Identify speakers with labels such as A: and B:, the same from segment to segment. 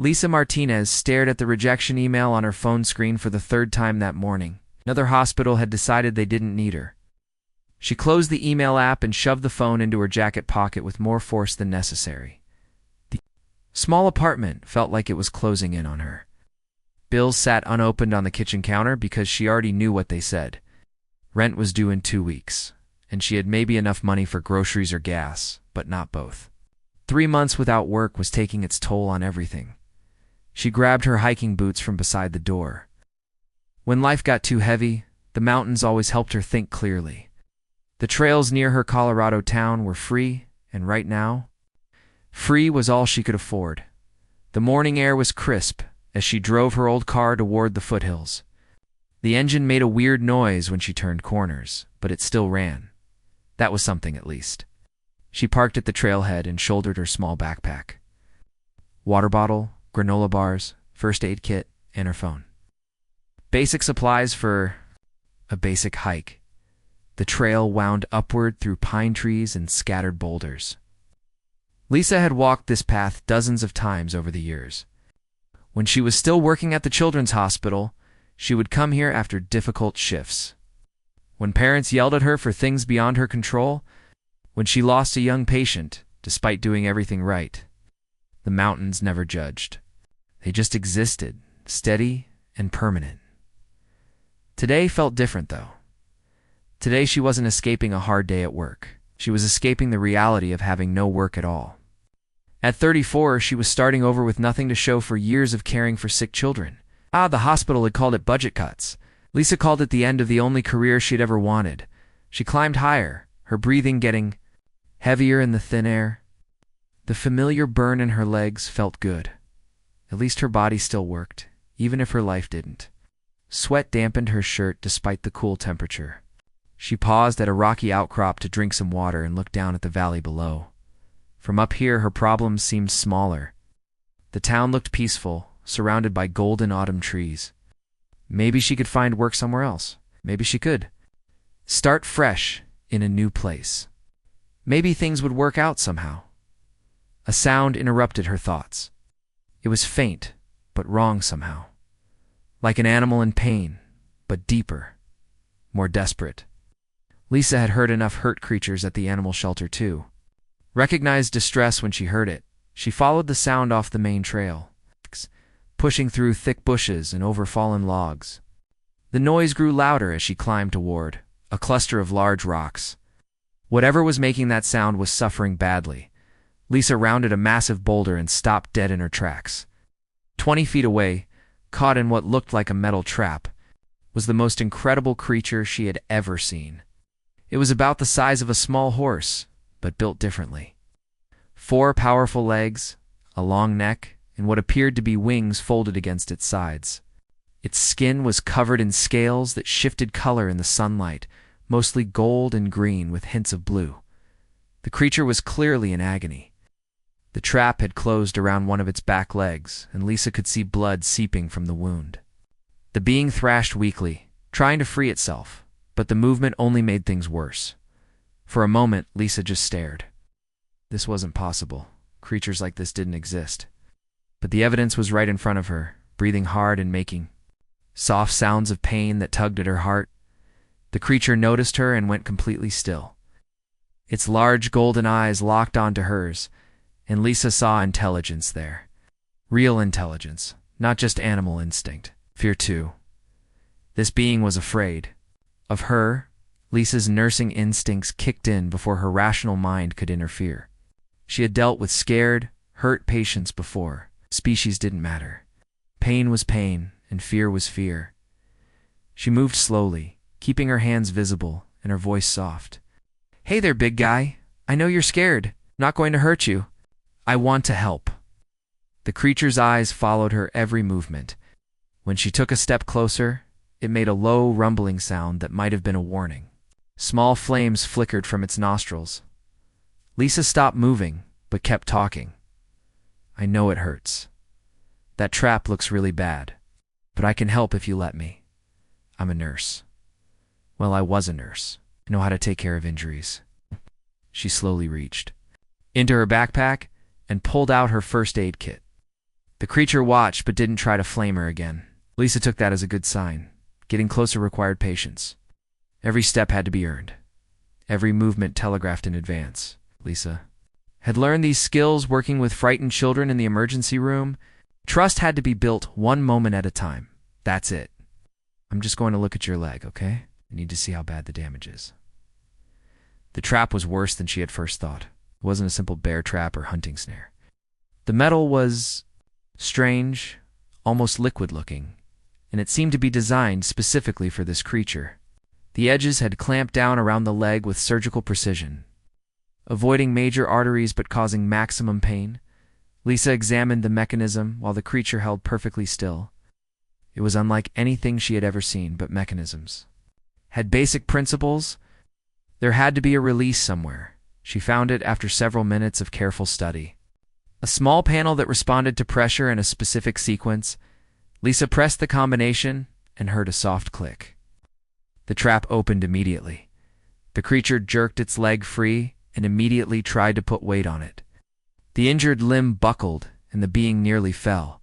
A: Lisa Martinez stared at the rejection email on her phone screen for the third time that morning. Another hospital had decided they didn't need her. She closed the email app and shoved the phone into her jacket pocket with more force than necessary. The small apartment felt like it was closing in on her. Bills sat unopened on the kitchen counter because she already knew what they said. Rent was due in 2 weeks, and she had maybe enough money for groceries or gas, but not both. 3 months without work was taking its toll on everything. She grabbed her hiking boots from beside the door. When life got too heavy, the mountains always helped her think clearly. The trails near her Colorado town were free, and right now, free was all she could afford. The morning air was crisp as she drove her old car toward the foothills. The engine made a weird noise when she turned corners, but it still ran. That was something at least. She parked at the trailhead and shouldered her small backpack. Water bottle, granola bars, first aid kit, and her phone. Basic supplies for a basic hike. The trail wound upward through pine trees and scattered boulders. Lisa had walked this path dozens of times over the years. When she was still working at the children's hospital, she would come here after difficult shifts. When parents yelled at her for things beyond her control, when she lost a young patient, despite doing everything right, the mountains never judged. They just existed, steady and permanent. Today felt different, though. Today she wasn't escaping a hard day at work. She was escaping the reality of having no work at all. At 34, she was starting over with nothing to show for years of caring for sick children. The hospital had called it budget cuts. Lisa called it the end of the only career she'd ever wanted. She climbed higher, her breathing getting heavier in the thin air. The familiar burn in her legs felt good. At least her body still worked, even if her life didn't. Sweat dampened her shirt despite the cool temperature. She paused at a rocky outcrop to drink some water and looked down at the valley below. From up here, her problems seemed smaller. The town looked peaceful, surrounded by golden autumn trees. Maybe she could find work somewhere else. Maybe she could start fresh in a new place. Maybe things would work out somehow. A sound interrupted her thoughts. It was faint, but wrong somehow. Like an animal in pain, but deeper, more desperate. Lisa had heard enough hurt creatures at the animal shelter too. Recognized distress when she heard it. She followed the sound off the main trail, pushing through thick bushes and over fallen logs. The noise grew louder as she climbed toward a cluster of large rocks. Whatever was making that sound was suffering badly. Lisa rounded a massive boulder and stopped dead in her tracks. 20 feet away, caught in what looked like a metal trap, was the most incredible creature she had ever seen. It was about the size of a small horse, but built differently. 4 powerful legs, a long neck, and what appeared to be wings folded against its sides. Its skin was covered in scales that shifted color in the sunlight, mostly gold and green with hints of blue. The creature was clearly in agony. The trap had closed around one of its back legs, and Lisa could see blood seeping from the wound. The being thrashed weakly, trying to free itself, but the movement only made things worse. For a moment, Lisa just stared. This wasn't possible. Creatures like this didn't exist. But the evidence was right in front of her, breathing hard and making soft sounds of pain that tugged at her heart. The creature noticed her and went completely still. Its large golden eyes locked onto hers, and Lisa saw intelligence there. Real intelligence, not just animal instinct. Fear too. This being was afraid. Of her, Lisa's nursing instincts kicked in before her rational mind could interfere. She had dealt with scared, hurt patients before. Species didn't matter. Pain was pain, and fear was fear. She moved slowly, keeping her hands visible and her voice soft. "Hey there, big guy. I know you're scared. I'm not going to hurt you. I want to help." The creature's eyes followed her every movement. When she took a step closer, it made a low, rumbling sound that might have been a warning. Small flames flickered from its nostrils. Lisa stopped moving, but kept talking. "I know it hurts. That trap looks really bad, but I can help if you let me. I'm a nurse. Well, I was a nurse. I know how to take care of injuries." She slowly reached into her backpack and pulled out her first aid kit. The creature watched but didn't try to flame her again. Lisa took that as a good sign. Getting closer required patience. Every step had to be earned. Every movement telegraphed in advance. Lisa had learned these skills working with frightened children in the emergency room. Trust had to be built one moment at a time. That's it. I'm just going to look at your leg, okay? I need to see how bad the damage is. The trap was worse than she had first thought. It wasn't a simple bear trap or hunting snare. The metal was strange, almost liquid-looking, and it seemed to be designed specifically for this creature. The edges had clamped down around the leg with surgical precision, avoiding major arteries but causing maximum pain. Lisa examined the mechanism while the creature held perfectly still. It was unlike anything she had ever seen, but mechanisms had basic principles. There had to be a release somewhere. She found it after several minutes of careful study. A small panel that responded to pressure in a specific sequence. Lisa pressed the combination and heard a soft click. The trap opened immediately. The creature jerked its leg free and immediately tried to put weight on it. The injured limb buckled and the being nearly fell.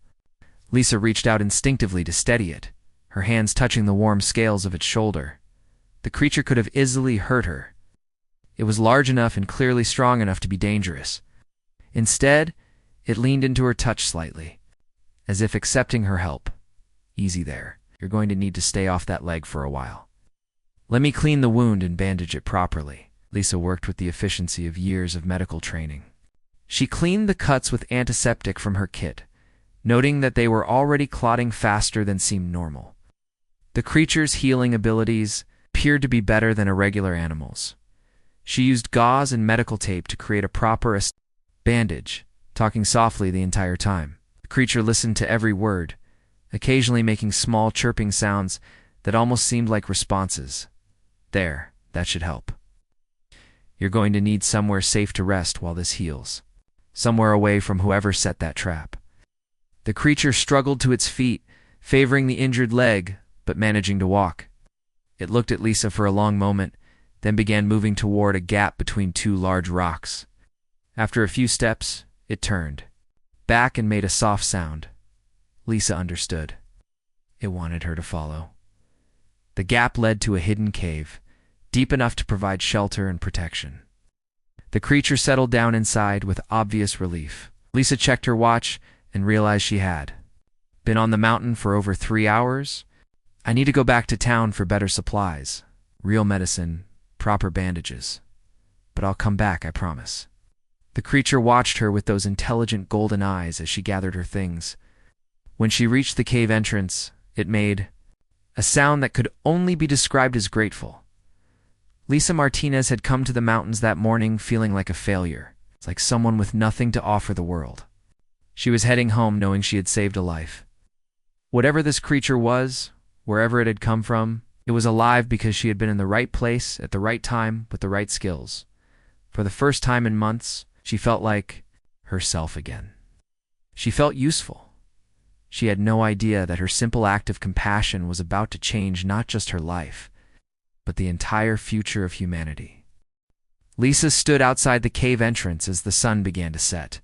A: Lisa reached out instinctively to steady it, her hands touching the warm scales of its shoulder. The creature could have easily hurt her. It was large enough and clearly strong enough to be dangerous. Instead, it leaned into her touch slightly, as if accepting her help. Easy there. You're going to need to stay off that leg for a while. Let me clean the wound and bandage it properly. Lisa worked with the efficiency of years of medical training. She cleaned the cuts with antiseptic from her kit, noting that they were already clotting faster than seemed normal. The creature's healing abilities appeared to be better than irregular animals. She used gauze and medical tape to create a proper bandage, talking softly the entire time. The creature listened to every word, occasionally making small chirping sounds that almost seemed like responses. There, that should help. You're going to need somewhere safe to rest while this heals. Somewhere away from whoever set that trap. The creature struggled to its feet, favoring the injured leg, but managing to walk. It looked at Lisa for a long moment, then began moving toward a gap between two large rocks. After a few steps, it turned back and made a soft sound. Lisa understood. It wanted her to follow. The gap led to a hidden cave, deep enough to provide shelter and protection. The creature settled down inside with obvious relief. Lisa checked her watch and realized she had been on the mountain for over 3 hours. I need to go back to town for better supplies, real medicine, proper bandages. But I'll come back, I promise. The creature watched her with those intelligent golden eyes as she gathered her things. When she reached the cave entrance, it made a sound that could only be described as grateful. Lisa Martinez had come to the mountains that morning feeling like a failure. It's like someone with nothing to offer the world. She was heading home knowing she had saved a life. Whatever this creature was, wherever it had come from, it was alive because she had been in the right place at the right time with the right skills. For the first time in months, she felt like herself again. She felt useful. She had no idea that her simple act of compassion was about to change not just her life, but the entire future of humanity. Lisa stood outside the cave entrance as the sun began to set.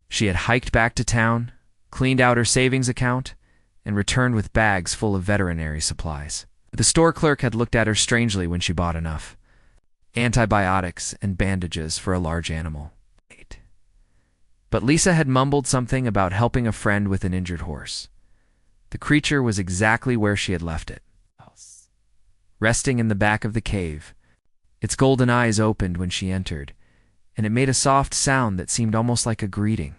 A: She had hiked back to town, cleaned out her savings account, and returned with bags full of veterinary supplies. The store clerk had looked at her strangely when she bought enough antibiotics and bandages for a large animal. But Lisa had mumbled something about helping a friend with an injured horse. The creature was exactly where she had left it, resting in the back of the cave. Its golden eyes opened when she entered, and it made a soft sound that seemed almost like a greeting.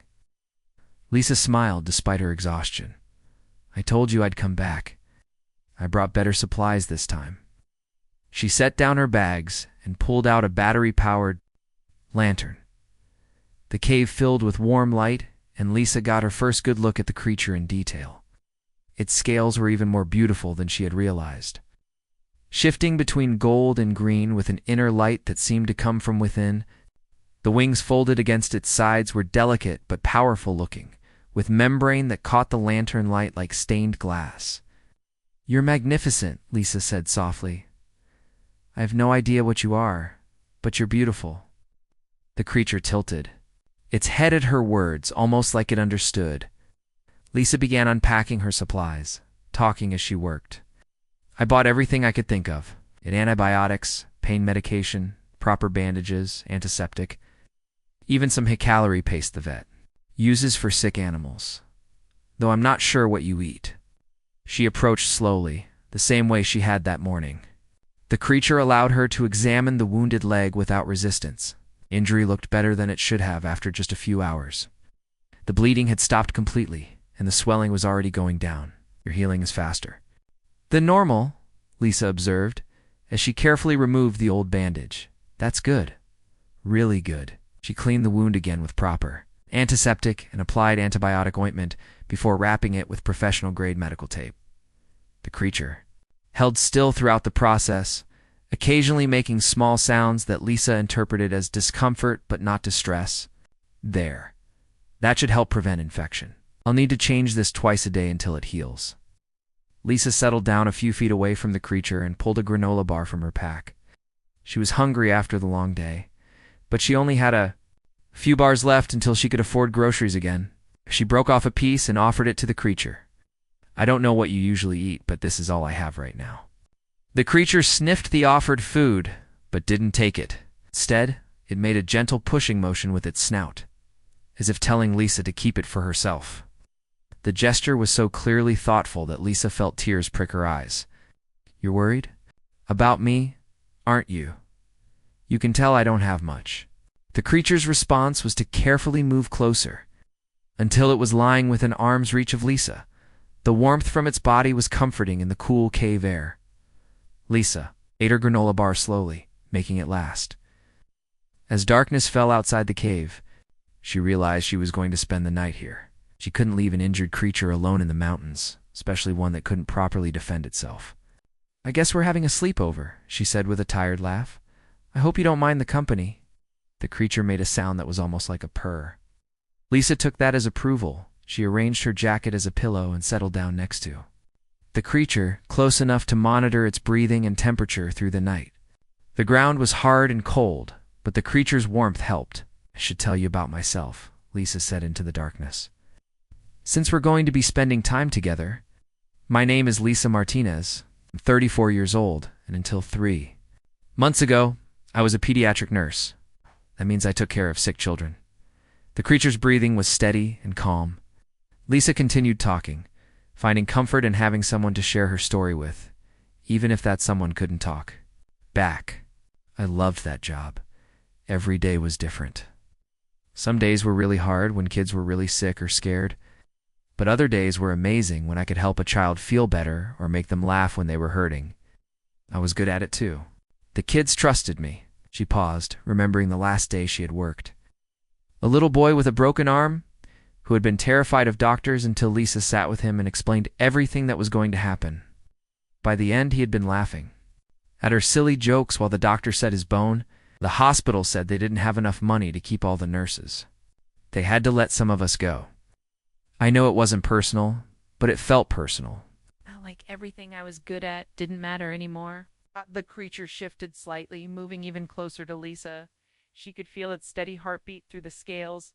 A: Lisa smiled despite her exhaustion. I told you I'd come back. I brought better supplies this time. She set down her bags and pulled out a battery-powered lantern. The cave filled with warm light, and Lisa got her first good look at the creature in detail. Its scales were even more beautiful than she had realized. Shifting between gold and green with an inner light that seemed to come from within, the wings folded against its sides were delicate but powerful looking, with membrane that caught the lantern light like stained glass. You're magnificent, Lisa said softly. I have no idea what you are, but you're beautiful. The creature tilted. Its head at her words, almost like it understood. Lisa began unpacking her supplies, talking as she worked. I bought everything I could think of. Antibiotics, pain medication, proper bandages, antiseptic, even some high-calorie paste the vet uses for sick animals. Though I'm not sure what you eat. She approached slowly, the same way she had that morning. The creature allowed her to examine the wounded leg without resistance. Injury looked better than it should have after just a few hours. The bleeding had stopped completely, and the swelling was already going down. Your healing is faster than normal, Lisa observed, as she carefully removed the old bandage. That's good. Really good. She cleaned the wound again with proper antiseptic and applied antibiotic ointment before wrapping it with professional-grade medical tape. The creature held still throughout the process, occasionally making small sounds that Lisa interpreted as discomfort but not distress. There. That should help prevent infection. I'll need to change this twice a day until it heals. Lisa settled down a few feet away from the creature and pulled a granola bar from her pack. She was hungry after the long day, but she only had a few bars left until she could afford groceries again. She broke off a piece and offered it to the creature. I don't know what you usually eat, but this is all I have right now. The creature sniffed the offered food, but didn't take it. Instead, it made a gentle pushing motion with its snout, as if telling Lisa to keep it for herself. The gesture was so clearly thoughtful that Lisa felt tears prick her eyes. You're worried? About me, aren't you? You can tell I don't have much. The creature's response was to carefully move closer, until it was lying within arm's reach of Lisa. The warmth from its body was comforting in the cool cave air. Lisa ate her granola bar slowly, making it last. As darkness fell outside the cave, she realized she was going to spend the night here. She couldn't leave an injured creature alone in the mountains, especially one that couldn't properly defend itself. I guess we're having a sleepover, she said with a tired laugh. I hope you don't mind the company. The creature made a sound that was almost like a purr. Lisa took that as approval. She arranged her jacket as a pillow and settled down next to the creature, close enough to monitor its breathing and temperature through the night. The ground was hard and cold, but the creature's warmth helped. I should tell you about myself, Lisa said into the darkness. Since we're going to be spending time together, my name is Lisa Martinez. I'm 34 years old, and until 3 months ago, I was a pediatric nurse. That means I took care of sick children. The creature's breathing was steady and calm. Lisa continued talking, finding comfort in having someone to share her story with, even if that someone couldn't talk. Back. I loved that job. Every day was different. Some days were really hard when kids were really sick or scared, but other days were amazing when I could help a child feel better or make them laugh when they were hurting. I was good at it too. The kids trusted me. She paused, remembering the last day she had worked. A little boy with a broken arm, who had been terrified of doctors until Lisa sat with him and explained everything that was going to happen. By the end, he had been laughing at her silly jokes while the doctor set his bone. The hospital said they didn't have enough money to keep all the nurses. They had to let some of us go. I know it wasn't personal, but it felt personal.
B: Like everything I was good at didn't matter anymore. The creature shifted slightly, moving even closer to Lisa. She could feel its steady heartbeat through the scales.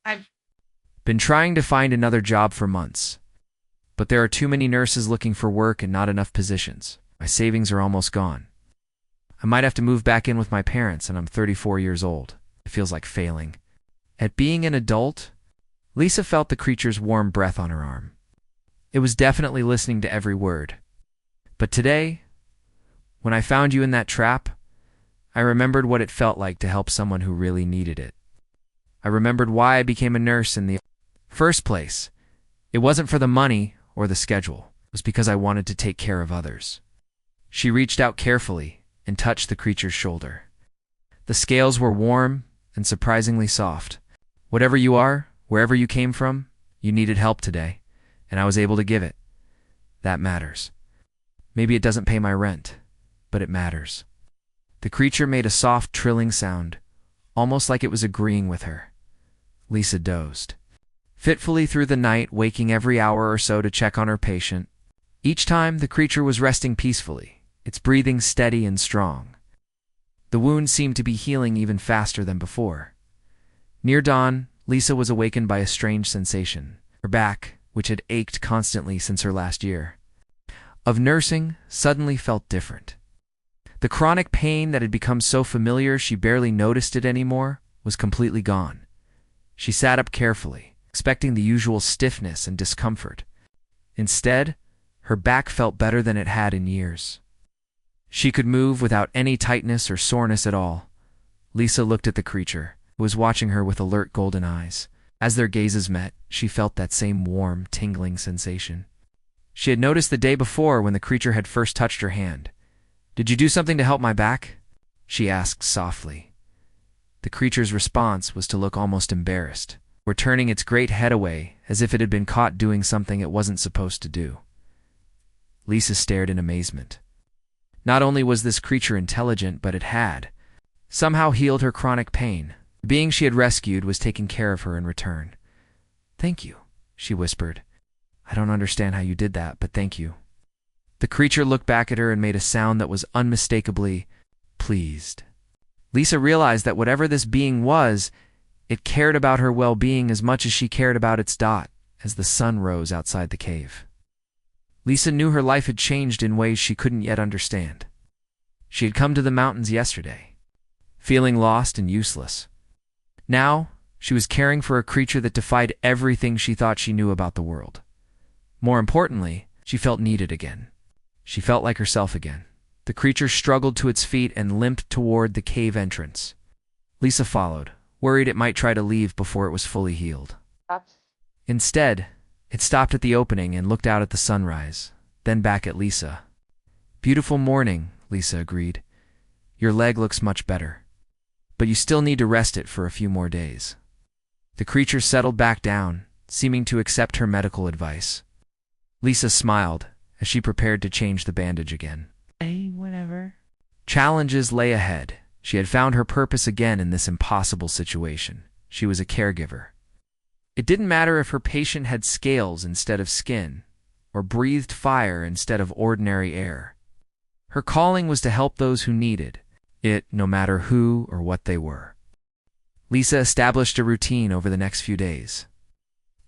B: I've
A: been trying to find another job for months, but there are too many nurses looking for work and not enough positions. My savings are almost gone. I might have to move back in with my parents, and I'm 34 years old. It feels like failing. At being an adult, Lisa felt the creature's warm breath on her arm. It was definitely listening to every word. But today, when I found you in that trap, I remembered what it felt like to help someone who really needed it. I remembered why I became a nurse in the first place. It wasn't for the money or the schedule. It was because I wanted to take care of others. She reached out carefully and touched the creature's shoulder. The scales were warm and surprisingly soft. Whatever you are, wherever you came from, you needed help today, and I was able to give it. That matters. Maybe it doesn't pay my rent, but it matters. The creature made a soft, trilling sound, almost like it was agreeing with her. Lisa dozed fitfully through the night, waking every hour or so to check on her patient. Each time, the creature was resting peacefully, its breathing steady and strong. The wound seemed to be healing even faster than before. Near dawn, Lisa was awakened by a strange sensation. Her back, which had ached constantly since her last year of nursing, suddenly felt different. The chronic pain that had become so familiar she barely noticed it anymore was completely gone. She sat up carefully, expecting the usual stiffness and discomfort. Instead, her back felt better than it had in years. She could move without any tightness or soreness at all. Lisa looked at the creature, who was watching her with alert golden eyes. As their gazes met, she felt that same warm, tingling sensation she had noticed the day before when the creature had first touched her hand. "Did you do something to help my back?" she asked softly. The creature's response was to look almost embarrassed, or turning its great head away as if it had been caught doing something it wasn't supposed to do. Lisa stared in amazement. Not only was this creature intelligent, but it had somehow healed her chronic pain. The being she had rescued was taking care of her in return. "Thank you," she whispered. "I don't understand how you did that, but thank you." The creature looked back at her and made a sound that was unmistakably pleased. Lisa realized that whatever this being was, it cared about her well-being as much as she cared about its dot as the sun rose outside the cave. Lisa knew her life had changed in ways she couldn't yet understand. She had come to the mountains yesterday, feeling lost and useless. Now, she was caring for a creature that defied everything she thought she knew about the world. More importantly, she felt needed again. She felt like herself again. The creature struggled to its feet and limped toward the cave entrance. Lisa followed, worried it might try to leave before it was fully healed. Instead, it stopped at the opening and looked out at the sunrise, then back at Lisa. "Beautiful morning," Lisa agreed. "Your leg looks much better, but you still need to rest it for a few more days." The creature settled back down, seeming to accept her medical advice. Lisa smiled as she prepared to change the bandage again.
B: Whatever.
A: Challenges lay ahead. She had found her purpose again in this impossible situation. She was a caregiver. It didn't matter if her patient had scales instead of skin, or breathed fire instead of ordinary air. Her calling was to help those who needed it, no matter who or what they were. Lisa established a routine over the next few days.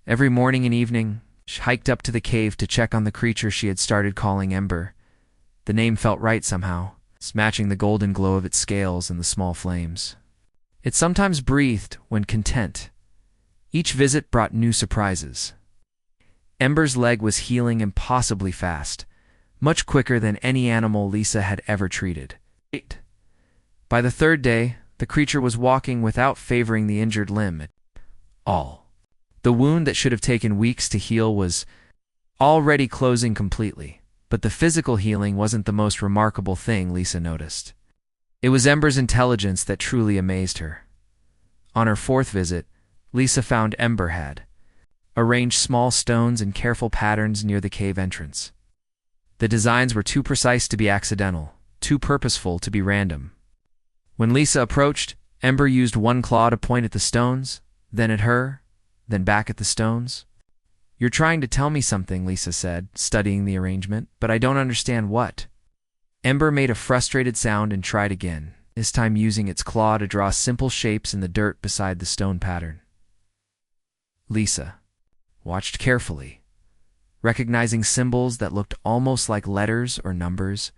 A: Every morning and evening, she hiked up to the cave to check on the creature she had started calling Ember. The name felt right somehow, matching the golden glow of its scales and the small flames. It sometimes breathed when content. Each visit brought new surprises. Ember's leg was healing impossibly fast, much quicker than any animal Lisa had ever treated. By the third day, the creature was walking without favoring the injured limb at all. The wound that should have taken weeks to heal was already closing completely, but the physical healing wasn't the most remarkable thing Lisa noticed. It was Ember's intelligence that truly amazed her. On her fourth visit, Lisa found Ember had arranged small stones in careful patterns near the cave entrance. The designs were too precise to be accidental, too purposeful to be random. When Lisa approached, Ember used one claw to point at the stones, then at her, then back at the stones. "You're trying to tell me something," Lisa said, studying the arrangement, "but I don't understand what." Ember made a frustrated sound and tried again, this time using its claw to draw simple shapes in the dirt beside the stone pattern. Lisa watched carefully, recognizing symbols that looked almost like letters or numbers,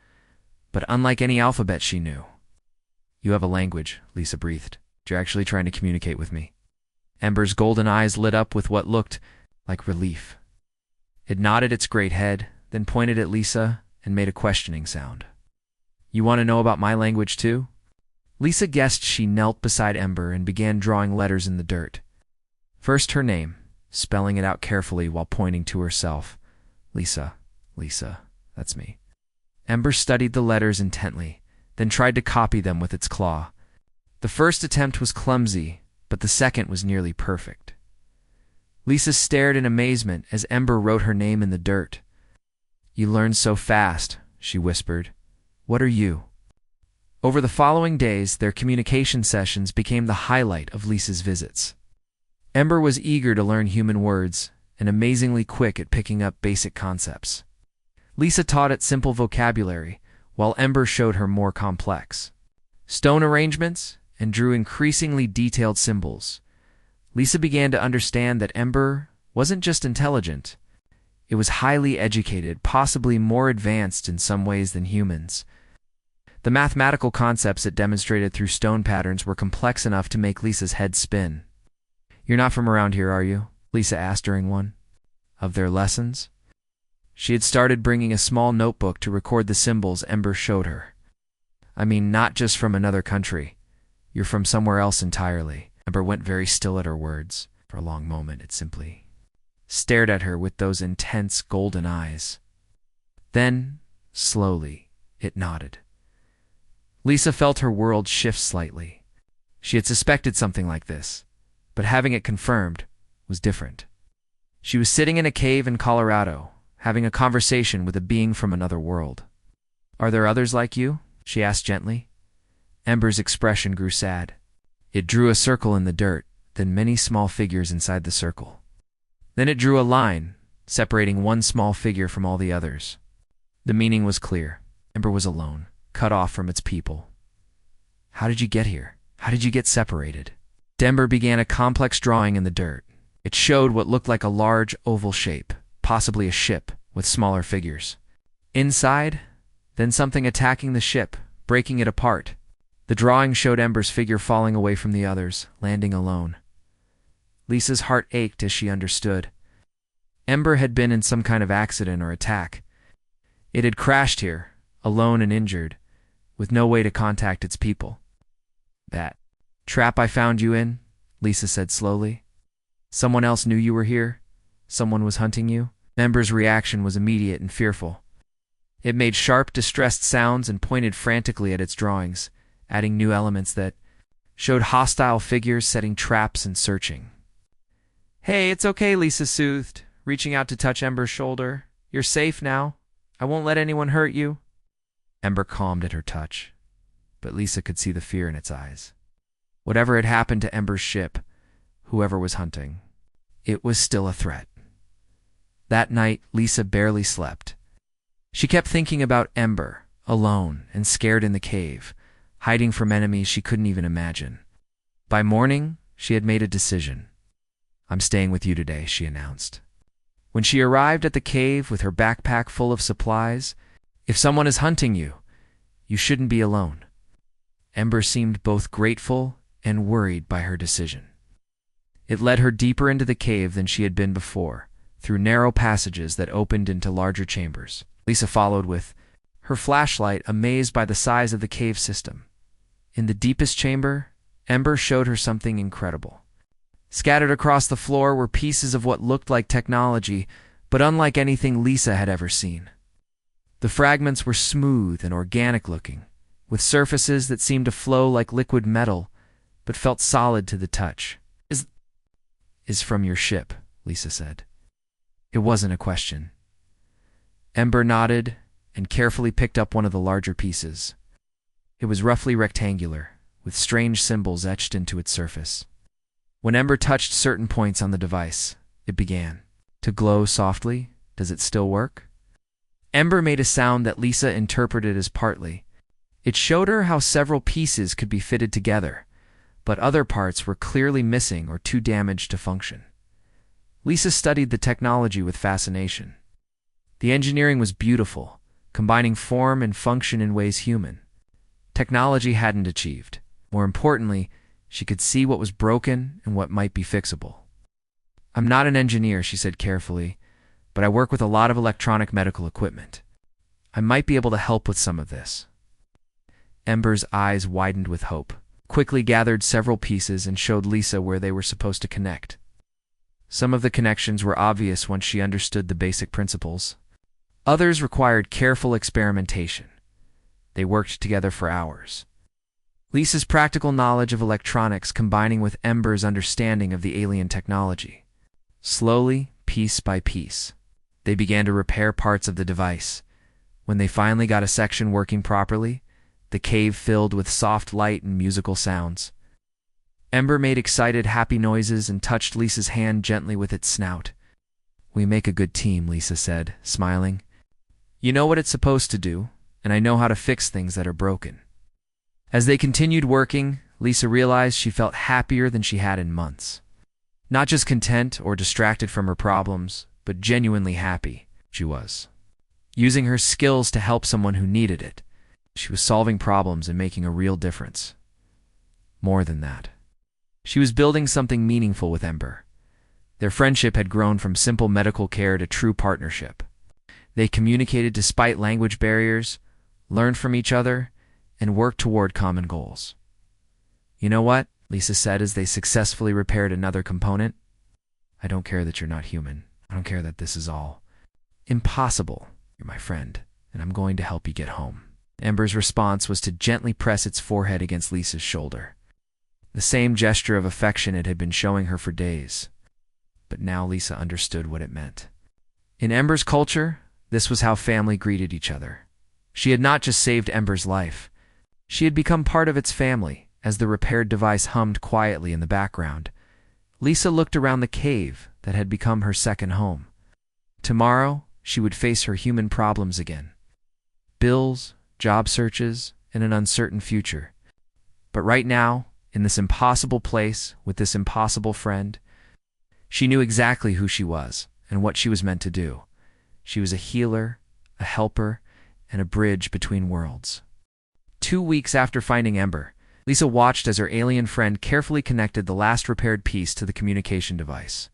A: but unlike any alphabet she knew. "You have a language," Lisa breathed. "You're actually trying to communicate with me." Ember's golden eyes lit up with what looked like relief. It nodded its great head, then pointed at Lisa and made a questioning sound. "You want to know about my language too?" Lisa guessed. She knelt beside Ember and began drawing letters in the dirt. First her name, spelling it out carefully while pointing to herself. "Lisa, Lisa, that's me." Ember studied the letters intently, then tried to copy them with its claw. The first attempt was clumsy, but the second was nearly perfect. Lisa stared in amazement as Ember wrote her name in the dirt. "You learn so fast," she whispered. "What are you?" Over the following days, their communication sessions became the highlight of Lisa's visits. Ember was eager to learn human words and amazingly quick at picking up basic concepts. Lisa taught it simple vocabulary, while Ember showed her more complex stone arrangements and drew increasingly detailed symbols. Lisa began to understand that Ember wasn't just intelligent, It was highly educated, possibly more advanced in some ways than humans. The mathematical concepts it demonstrated through stone patterns were complex enough to make Lisa's head spin. "You're not from around here, are you?" Lisa asked during one of their lessons. She had started bringing a small notebook to record the symbols Ember showed her. "I mean, not just from another country. You're from somewhere else entirely." Ember went very still at her words. For a long moment, it simply stared at her with those intense golden eyes. Then, slowly, it nodded. Lisa felt her world shift slightly. She had suspected something like this, but having it confirmed was different. She was sitting in a cave in Colorado, having a conversation with a being from another world. "Are there others like you?" she asked gently. Ember's expression grew sad. It drew a circle in the dirt, then many small figures inside the circle. Then it drew a line, separating one small figure from all the others. The meaning was clear. Ember was alone, cut off from its people. "How did you get here? How did you get separated?" Ember began a complex drawing in the dirt. It showed what looked like a large oval shape, possibly a ship, with smaller figures. Inside, then something attacking the ship, breaking it apart. The drawing showed Ember's figure falling away from the others, landing alone. Lisa's heart ached as she understood. Ember had been in some kind of accident or attack. It had crashed here, alone and injured, with no way to contact its people. "That trap I found you in," Lisa said slowly. "Someone else knew you were here? Someone was hunting you?" Ember's reaction was immediate and fearful. It made sharp, distressed sounds and pointed frantically at its drawings, adding new elements that showed hostile figures setting traps and searching. "Hey, it's okay," Lisa soothed, reaching out to touch Ember's shoulder. "You're safe now. I won't let anyone hurt you." Ember calmed at her touch, but Lisa could see the fear in its eyes. Whatever had happened to Ember's ship, whoever was hunting, it was still a threat. That night, Lisa barely slept. She kept thinking about Ember, alone and scared in the cave, hiding from enemies she couldn't even imagine. By morning, she had made a decision. "I'm staying with you today," she announced. When she arrived at the cave with her backpack full of supplies, "If someone is hunting you, you shouldn't be alone." Ember seemed both grateful and worried by her decision. It led her deeper into the cave than she had been before, through narrow passages that opened into larger chambers. Lisa followed with her flashlight, amazed by the size of the cave system. In the deepest chamber, Ember showed her something incredible. Scattered across the floor were pieces of what looked like technology, but unlike anything Lisa had ever seen. The fragments were smooth and organic-looking, with surfaces that seemed to flow like liquid metal, but felt solid to the touch. Is from your ship," Lisa said. It wasn't a question. Ember nodded and carefully picked up one of the larger pieces. It was roughly rectangular, with strange symbols etched into its surface. When Ember touched certain points on the device, it began to glow softly. "Does it still work?" Ember made a sound that Lisa interpreted as partly. It showed her how several pieces could be fitted together, but other parts were clearly missing or too damaged to function. Lisa studied the technology with fascination. The engineering was beautiful, combining form and function in ways human. Technology hadn't achieved. More importantly, she could see what was broken and what might be fixable. "I'm not an engineer," she said carefully, "but I work with a lot of electronic medical equipment. I might be able to help with some of this." Ember's eyes widened with hope, quickly gathered several pieces and showed Lisa where they were supposed to connect. Some of the connections were obvious once she understood the basic principles. Others required careful experimentation. They worked together for hours. Lisa's practical knowledge of electronics combining with Ember's understanding of the alien technology. Slowly, piece by piece, they began to repair parts of the device. When they finally got a section working properly, the cave filled with soft light and musical sounds. Ember made excited, happy noises and touched Lisa's hand gently with its snout. "We make a good team," Lisa said, smiling. "You know what it's supposed to do, and I know how to fix things that are broken." As they continued working, Lisa realized she felt happier than she had in months. Not just content or distracted from her problems, but genuinely happy she was. Using her skills to help someone who needed it. She was solving problems and making a real difference. More than that. She was building something meaningful with Ember. Their friendship had grown from simple medical care to true partnership. They communicated despite language barriers, learned from each other, and worked toward common goals. "You know what?" Lisa said as they successfully repaired another component. "I don't care that you're not human. I don't care that this is all impossible. You're my friend, and I'm going to help you get home." Ember's response was to gently press its forehead against Lisa's shoulder. The same gesture of affection it had been showing her for days. But now Lisa understood what it meant. In Ember's culture, this was how family greeted each other. She had not just saved Ember's life. She had become part of its family. As the repaired device hummed quietly in the background, Lisa looked around the cave that had become her second home. Tomorrow, she would face her human problems again. Bills, job searches, and an uncertain future. But right now, in this impossible place, with this impossible friend, she knew exactly who she was and what she was meant to do. She was a healer, a helper, and a bridge between worlds. 2 weeks after finding Ember, Lisa watched as her alien friend carefully connected the last repaired piece to the communication device.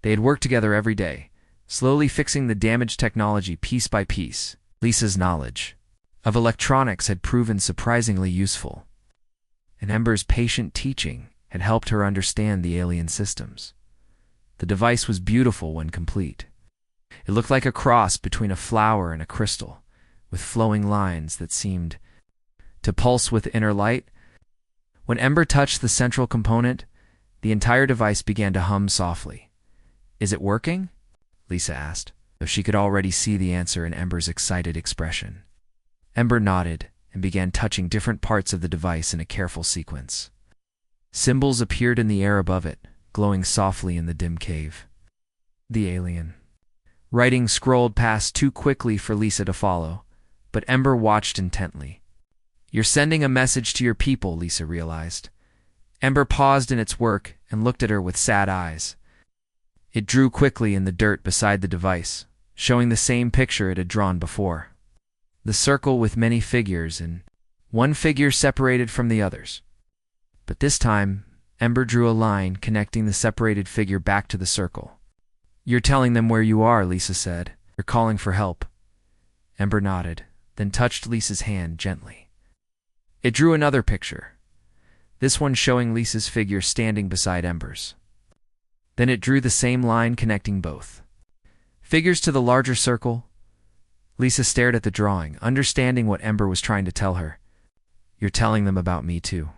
A: They had worked together every day, slowly fixing the damaged technology piece by piece. Lisa's knowledge of electronics had proven surprisingly useful, and Ember's patient teaching had helped her understand the alien systems. The device was beautiful when complete. It looked like a cross between a flower and a crystal, with flowing lines that seemed to pulse with inner light. When Ember touched the central component, the entire device began to hum softly. "Is it working?" Lisa asked, though she could already see the answer in Ember's excited expression. Ember nodded and began touching different parts of the device in a careful sequence. Symbols appeared in the air above it, glowing softly in the dim cave. The alien. Writing scrolled past too quickly for Lisa to follow, but Ember watched intently. "You're sending a message to your people," Lisa realized. Ember paused in its work and looked at her with sad eyes. It drew quickly in the dirt beside the device, showing the same picture it had drawn before. The circle with many figures, and one figure separated from the others. But this time, Ember drew a line connecting the separated figure back to the circle. "You're telling them where you are," Lisa said. "You're calling for help." Ember nodded, then touched Lisa's hand gently. It drew another picture, this one showing Lisa's figure standing beside Ember's. Then it drew the same line connecting both figures to the larger circle. Lisa stared at the drawing, understanding what Ember was trying to tell her. "You're telling them about me too."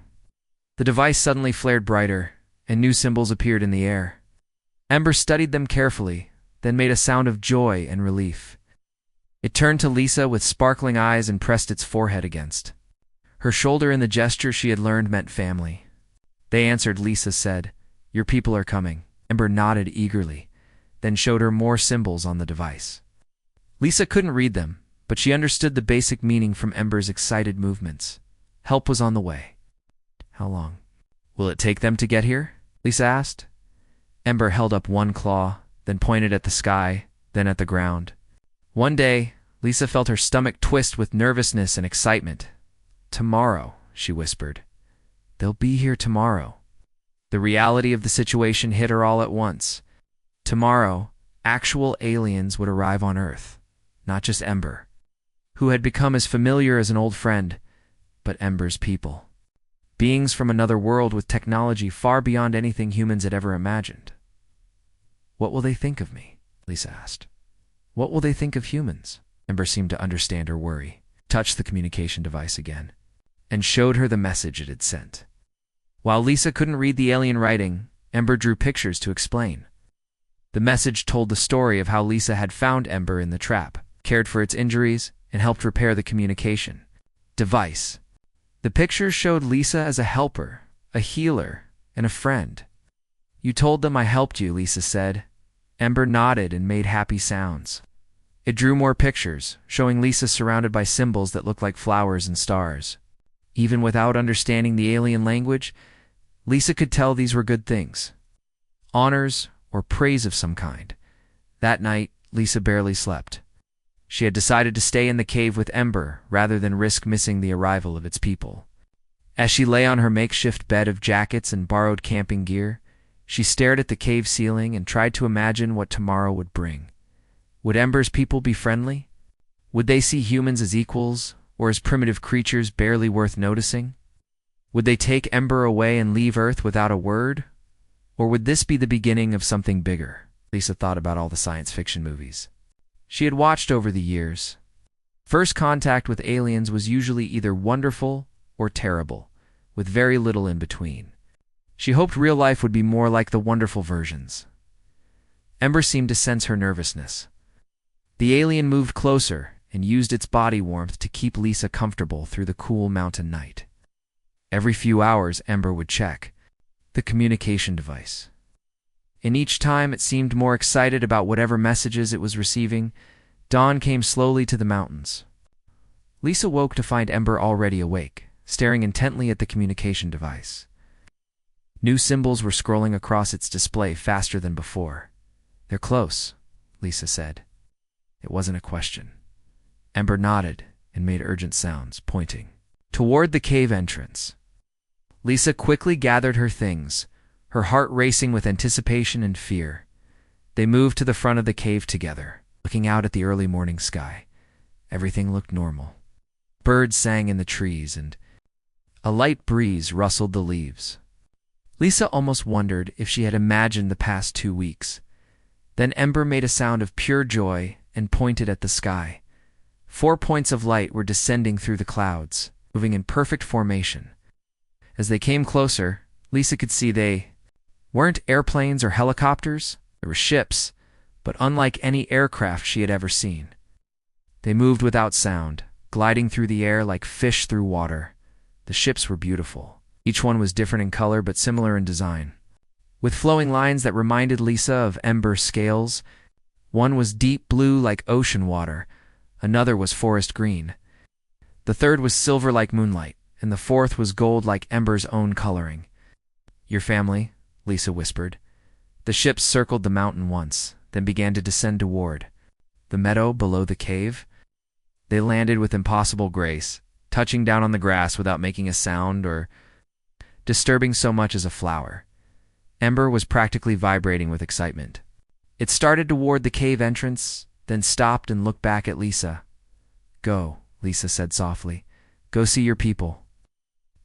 A: The device suddenly flared brighter, and new symbols appeared in the air. Ember studied them carefully, then made a sound of joy and relief. It turned to Lisa with sparkling eyes and pressed its forehead against her shoulder in the gesture she had learned meant family. "They answered," Lisa said. "Your people are coming." Ember nodded eagerly, then showed her more symbols on the device. Lisa couldn't read them, but she understood the basic meaning from Ember's excited movements. Help was on the way. "How long will it take them to get here?" Lisa asked. Ember held up one claw, then pointed at the sky, then at the ground. One day, Lisa felt her stomach twist with nervousness and excitement. "Tomorrow," she whispered. "They'll be here tomorrow." The reality of the situation hit her all at once. Tomorrow, actual aliens would arrive on Earth, not just Ember, who had become as familiar as an old friend, but Ember's people. Beings from another world with technology far beyond anything humans had ever imagined. "What will they think of me?" Lisa asked. "What will they think of humans?" Ember seemed to understand her worry, touched the communication device again, and showed her the message it had sent. While Lisa couldn't read the alien writing, Ember drew pictures to explain. The message told the story of how Lisa had found Ember in the trap, cared for its injuries, and helped repair the communication device. The pictures showed Lisa as a helper, a healer, and a friend. "You told them I helped you," Lisa said. Ember nodded and made happy sounds. It drew more pictures, showing Lisa surrounded by symbols that looked like flowers and stars. Even without understanding the alien language, Lisa could tell these were good things. Honors or praise of some kind. That night, Lisa barely slept. She had decided to stay in the cave with Ember rather than risk missing the arrival of its people. As she lay on her makeshift bed of jackets and borrowed camping gear, she stared at the cave ceiling and tried to imagine what tomorrow would bring. Would Ember's people be friendly? Would they see humans as equals, or as primitive creatures barely worth noticing? Would they take Ember away and leave Earth without a word? Or would this be the beginning of something bigger? Lisa thought about all the science fiction movies she had watched over the years. First contact with aliens was usually either wonderful or terrible, with very little in between. She hoped real life would be more like the wonderful versions. Ember seemed to sense her nervousness. The alien moved closer and used its body warmth to keep Lisa comfortable through the cool mountain night. Every few hours, Ember would check the communication device. And each time it seemed more excited about whatever messages it was receiving. Dawn came slowly to the mountains. Lisa woke to find Ember already awake, staring intently at the communication device. New symbols were scrolling across its display faster than before. "They're close," Lisa said. It wasn't a question. Ember nodded and made urgent sounds, pointing toward the cave entrance. Lisa quickly gathered her things, her heart racing with anticipation and fear. They moved to the front of the cave together, looking out at the early morning sky. Everything looked normal. Birds sang in the trees, and a light breeze rustled the leaves. Lisa almost wondered if she had imagined the past 2 weeks. Then Ember made a sound of pure joy and pointed at the sky. 4 points of light were descending through the clouds, moving in perfect formation. As they came closer, Lisa could see they weren't airplanes or helicopters. They were ships, but unlike any aircraft she had ever seen. They moved without sound, gliding through the air like fish through water. The ships were beautiful. Each one was different in color but similar in design, with flowing lines that reminded Lisa of Ember scales. One was deep blue like ocean water, another was forest green. The third was silver like moonlight, and the fourth was gold like Ember's own coloring. "Your family," Lisa whispered. The ships circled the mountain once, then began to descend toward the meadow below the cave. They landed with impossible grace, touching down on the grass without making a sound or disturbing so much as a flower. Ember was practically vibrating with excitement. It started toward the cave entrance, then stopped and looked back at Lisa. "Go," Lisa said softly. "Go see your people."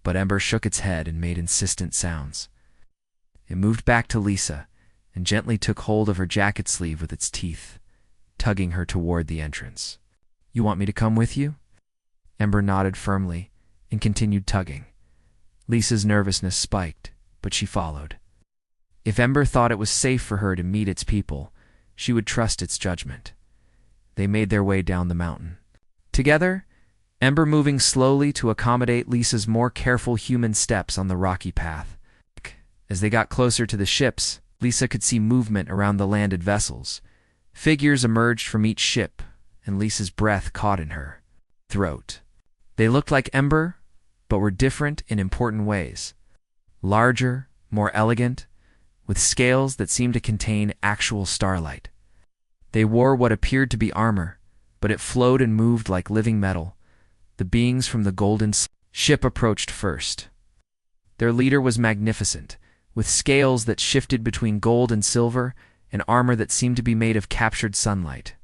A: But Ember shook its head and made insistent sounds. It moved back to Lisa and gently took hold of her jacket sleeve with its teeth, tugging her toward the entrance. "You want me to come with you?" Ember nodded firmly and continued tugging. Lisa's nervousness spiked, but she followed. If Ember thought it was safe for her to meet its people, she would trust its judgment. They made their way down the mountain together, Ember moving slowly to accommodate Lisa's more careful human steps on the rocky path. As they got closer to the ships, Lisa could see movement around the landed vessels. Figures emerged from each ship, and Lisa's breath caught in her throat. They looked like Ember, but were different in important ways. Larger, more elegant, with scales that seemed to contain actual starlight. They wore what appeared to be armor, but it flowed and moved like living metal. The beings from the golden ship approached first. Their leader was magnificent, with scales that shifted between gold and silver, and armor that seemed to be made of captured sunlight.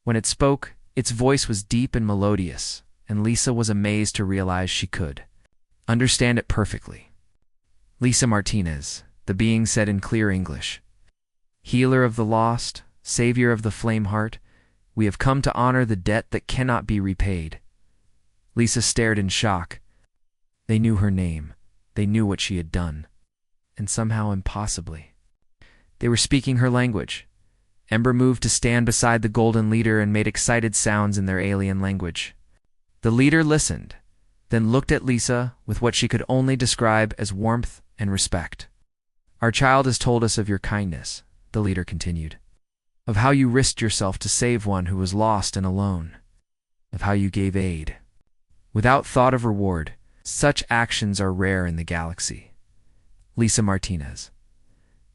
A: When it spoke, its voice was deep and melodious, and Lisa was amazed to realize she could understand it perfectly. "Lisa Martinez," the being said in clear English. "Healer of the lost, savior of the flame heart, we have come to honor the debt that cannot be repaid." Lisa stared in shock. They knew her name. They knew what she had done. And somehow impossibly, they were speaking her language. Ember moved to stand beside the golden leader and made excited sounds in their alien language. The leader listened, then looked at Lisa with what she could only describe as warmth and respect. "Our child has told us of your kindness," the leader continued, "of how you risked yourself to save one who was lost and alone, of how you gave aid without thought of reward. Such actions are rare in the galaxy. Lisa Martinez.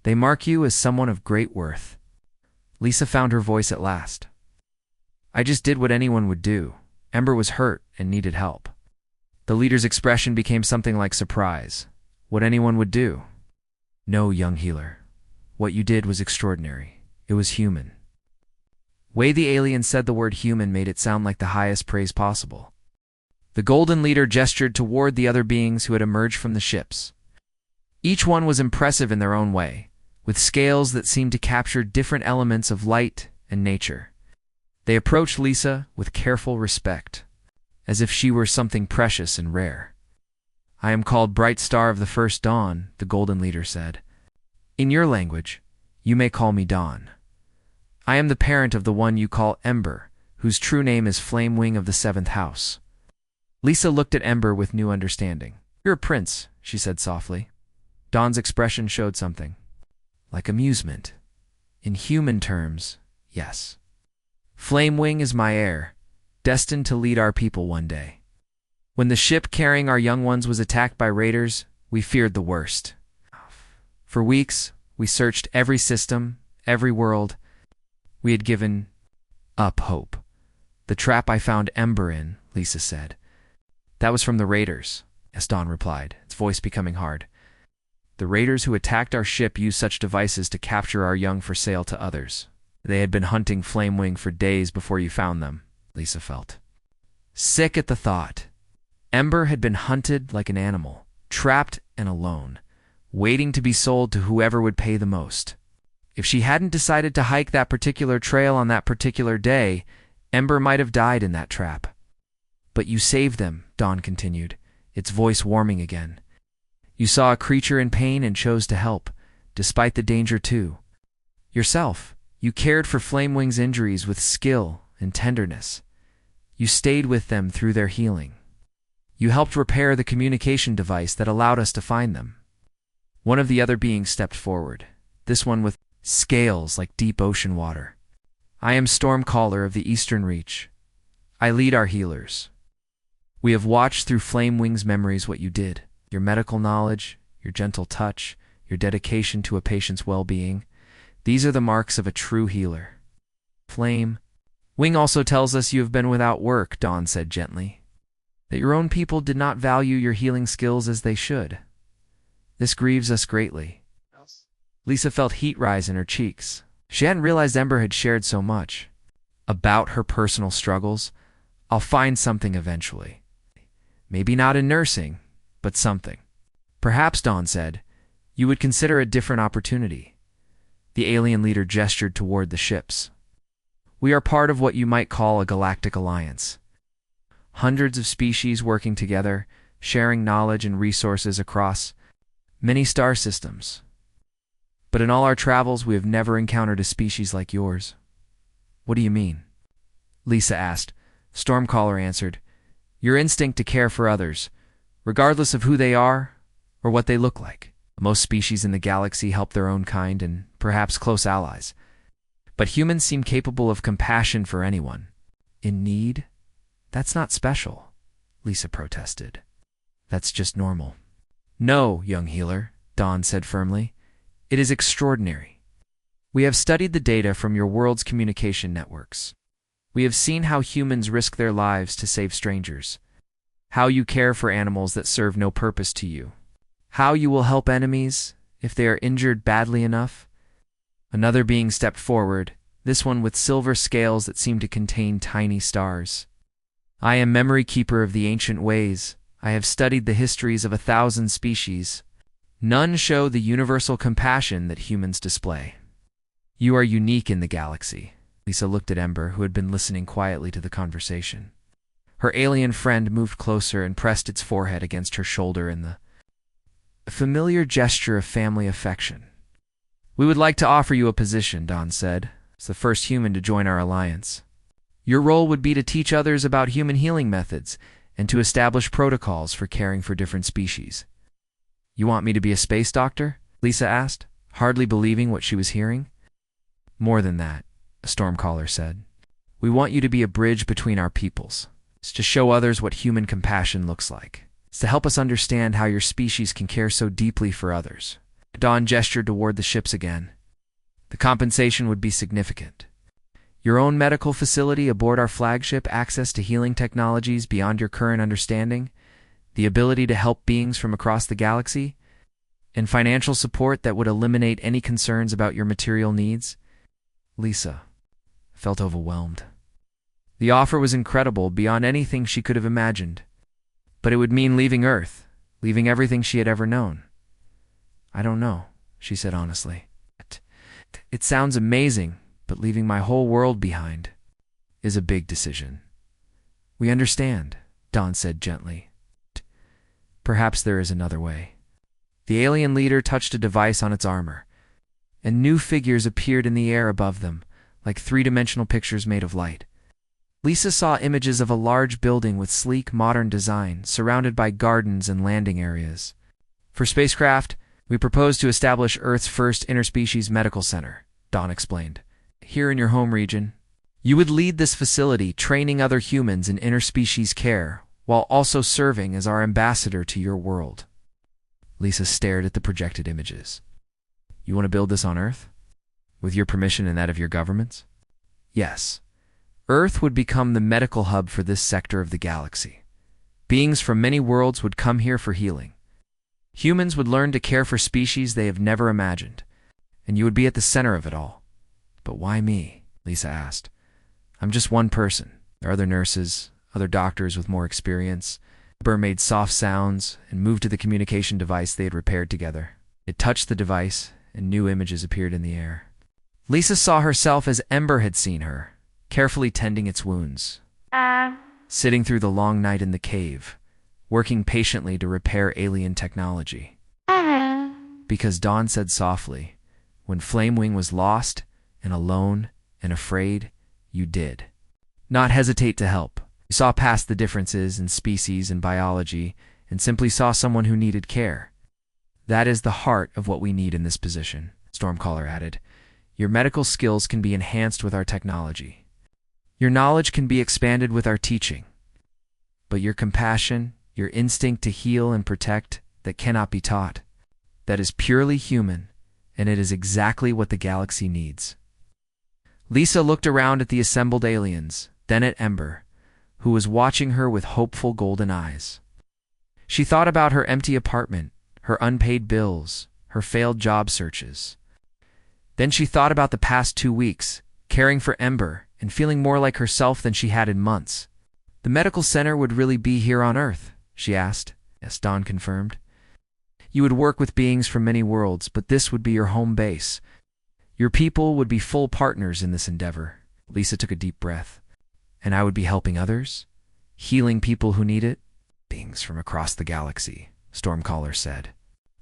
A: They mark you as someone of great worth." Lisa found her voice at last. I just did what anyone would do. Ember was hurt and needed help. The leader's expression became something like surprise. What anyone would do? No, young healer. What you did was extraordinary. It was human. Way the alien said the word human made it sound like the highest praise possible. The golden leader gestured toward the other beings who had emerged from the ships. Each one was impressive in their own way, with scales that seemed to capture different elements of light and nature. They approached Lisa with careful respect, as if she were something precious and rare. I am called Bright Star of the First Dawn, the golden leader said. In your language, you may call me Dawn. I am the parent of the one you call Ember, whose true name is Flame Wing of the Seventh House. Lisa looked at Ember with new understanding. You're a prince, she said softly. Dawn's expression showed something. Like amusement. In human terms, yes. Flame Wing is my heir, destined to lead our people one day. When the ship carrying our young ones was attacked by raiders, we feared the worst. For weeks, we searched every system, every world. We had given up hope. The trap I found Ember in, Lisa said. That was from the raiders, as Dawn replied, its voice becoming hard. The raiders who attacked our ship used such devices to capture our young for sale to others. They had been hunting Flamewing for days before you found them, Lisa felt. Sick at the thought. Ember had been hunted like an animal, trapped and alone, waiting to be sold to whoever would pay the most. If she hadn't decided to hike that particular trail on that particular day, Ember might have died in that trap. But you saved them, Dawn continued, its voice warming again. You saw a creature in pain and chose to help, despite the danger too. Yourself, you cared for Flamewing's injuries with skill and tenderness. You stayed with them through their healing. You helped repair the communication device that allowed us to find them. One of the other beings stepped forward, this one with scales like deep ocean water. I am Stormcaller of the Eastern Reach. I lead our healers. We have watched through Flamewing's memories what you did. Your medical knowledge, your gentle touch, your dedication to a patient's well-being. These are the marks of a true healer. Flame Wing also tells us you have been without work, Dawn said gently. That your own people did not value your healing skills as they should. This grieves us greatly. Lisa felt heat rise in her cheeks. She hadn't realized Ember had shared so much. About her personal struggles. I'll find something eventually. Maybe not in nursing, but something. Perhaps, Dawn said, you would consider a different opportunity. The alien leader gestured toward the ships. We are part of what you might call a galactic alliance. Hundreds of species working together, sharing knowledge and resources across many star systems. But in all our travels, we have never encountered a species like yours. What do you mean? Lisa asked. Stormcaller answered, your instinct to care for others, regardless of who they are or what they look like. Most species in the galaxy help their own kind and perhaps close allies. But humans seem capable of compassion for anyone. In need? That's not special, Lisa protested. That's just normal. No, young healer, Dawn said firmly. It is extraordinary. We have studied the data from your world's communication networks. We have seen how humans risk their lives to save strangers. How you care for animals that serve no purpose to you. How you will help enemies if they are injured badly enough. Another being stepped forward, this one with silver scales that seemed to contain tiny stars. I am memory keeper of the ancient ways. I have studied the histories of 1,000 species. None show the universal compassion that humans display. You are unique in the galaxy. Lisa looked at Ember, who had been listening quietly to the conversation. Her alien friend moved closer and pressed its forehead against her shoulder in the familiar gesture of family affection. We would like to offer you a position, Dawn said, as the first human to join our alliance. Your role would be to teach others about human healing methods and to establish protocols for caring for different species. You want me to be a space doctor? Lisa asked, hardly believing what she was hearing. More than that, a Stormcaller said. We want you to be a bridge between our peoples. It's to show others what human compassion looks like. It's to help us understand how your species can care so deeply for others. Dawn gestured toward the ships again. The compensation would be significant. Your own medical facility aboard our flagship, access to healing technologies beyond your current understanding, the ability to help beings from across the galaxy, and financial support that would eliminate any concerns about your material needs. Lisa felt overwhelmed. The offer was incredible, beyond anything she could have imagined. But it would mean leaving Earth, leaving everything she had ever known. I don't know, she said honestly. It sounds amazing, but leaving my whole world behind is a big decision. We understand, Dawn said gently. Perhaps there is another way. The alien leader touched a device on its armor, and new figures appeared in the air above them, like three-dimensional pictures made of light. Lisa saw images of a large building with sleek, modern design, surrounded by gardens and landing areas. For spacecraft, we propose to establish Earth's first interspecies medical center, Dawn explained. Here in your home region, you would lead this facility, training other humans in interspecies care, while also serving as our ambassador to your world. Lisa stared at the projected images. You want to build this on Earth? With your permission and that of your governments? Yes. Earth would become the medical hub for this sector of the galaxy. Beings from many worlds would come here for healing. Humans would learn to care for species they have never imagined, and you would be at the center of it all. But why me? Lisa asked. I'm just one person. There are other nurses, other doctors with more experience. Burr made soft sounds and moved to the communication device they had repaired together. It touched the device, and new images appeared in the air. Lisa saw herself as Ember had seen her, carefully tending its wounds, sitting through the long night in the cave, working patiently to repair alien technology. Because Dawn said softly, when Flamewing was lost and alone and afraid, you did not hesitate to help. You saw past the differences in species and biology and simply saw someone who needed care. That is the heart of what we need in this position, Stormcaller added. Your medical skills can be enhanced with our technology. Your knowledge can be expanded with our teaching. But your compassion, your instinct to heal and protect, that cannot be taught. That is purely human, and it is exactly what the galaxy needs. Lisa looked around at the assembled aliens, then at Ember, who was watching her with hopeful golden eyes. She thought about her empty apartment, her unpaid bills, her failed job searches. Then she thought about the past 2 weeks, caring for Ember and feeling more like herself than she had in months. The medical center would really be here on Earth, she asked. Yes, Dawn confirmed. You would work with beings from many worlds, but this would be your home base. Your people would be full partners in this endeavor. Lisa took a deep breath. And I would be helping others? Healing people who need it? Beings from across the galaxy, Stormcaller said.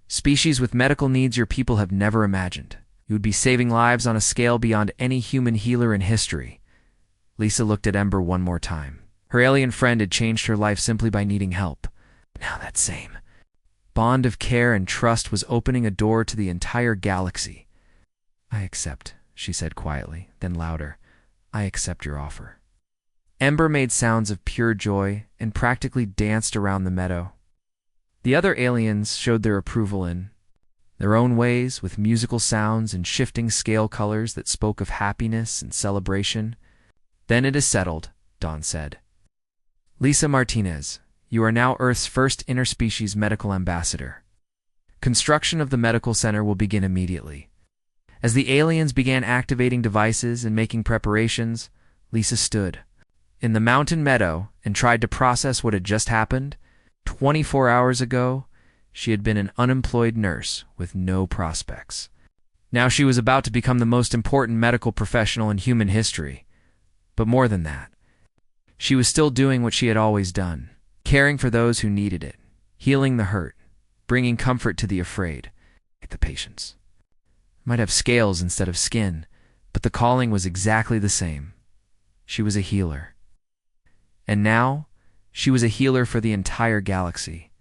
A: Species with medical needs your people have never imagined. You would be saving lives on a scale beyond any human healer in history. Lisa looked at Ember one more time. Her alien friend had changed her life simply by needing help. Now that same bond of care and trust was opening a door to the entire galaxy. I accept, she said quietly, then louder. I accept your offer. Ember made sounds of pure joy and practically danced around the meadow. The other aliens showed their approval in their own ways, with musical sounds and shifting scale colors that spoke of happiness and celebration. Then it is settled, Dawn said. Lisa Martinez, you are now Earth's first interspecies medical ambassador. Construction of the medical center will begin immediately. As the aliens began activating devices and making preparations, Lisa stood in the mountain meadow and tried to process what had just happened. 24 hours ago, she had been an unemployed nurse with no prospects. Now she was about to become the most important medical professional in human history. But more than that, she was still doing what she had always done, caring for those who needed it, healing the hurt, bringing comfort to the afraid, the patients. Might have scales instead of skin, but the calling was exactly the same. She was a healer. And now, she was a healer for the entire galaxy.